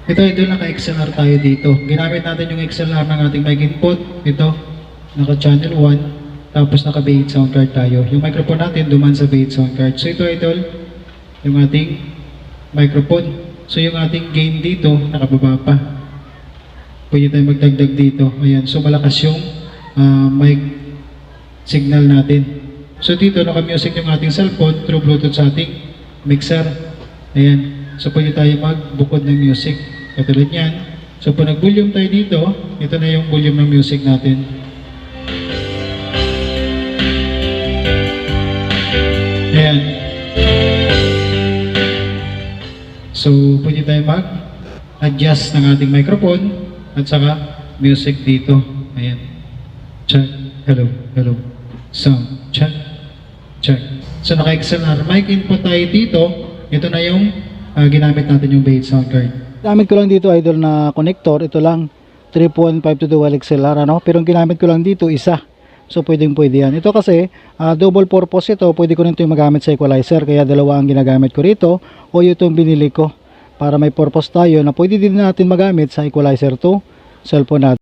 Ito, naka-XLR tayo dito. Ginamit natin yung XLR ng ating mic input. Ito, naka-channel 1. Tapos naka-B8 sound card tayo. Yung microphone natin duman sa B8 sound card. So ito, idol, yung ating microphone. So yung ating gain dito, nakababa pa. Pwede tayo magdagdag dito. Ayan, so malakas yung mic signal natin. So dito, naka-music yung ating cellphone through Bluetooth sa ating mixer. Ayan, so pwede tayo magbukod ng music. Katulad yan. So pag nag-volume tayo dito, ito na yung volume ng music natin. Ayan. So pwede tayo mag-adjust ng ating microphone at saka music dito. Ayan. Check. Hello. Hello. Sound. Check. Check. So naka-XLR mic input tayo dito. Ito na yung ginamit natin yung B8 sound card. Gamit ko lang dito, idol, na connector. Ito lang 3.5 to dual XLR, ano? Pero ang ginamit ko lang dito, isa. So pwede yan. Ito kasi double purpose ito. Pwede ko rin ito magamit sa equalizer. Kaya dalawa ang ginagamit ko rito. O itong binili ko para may purpose tayo na pwede din natin magamit sa equalizer to cellphone natin.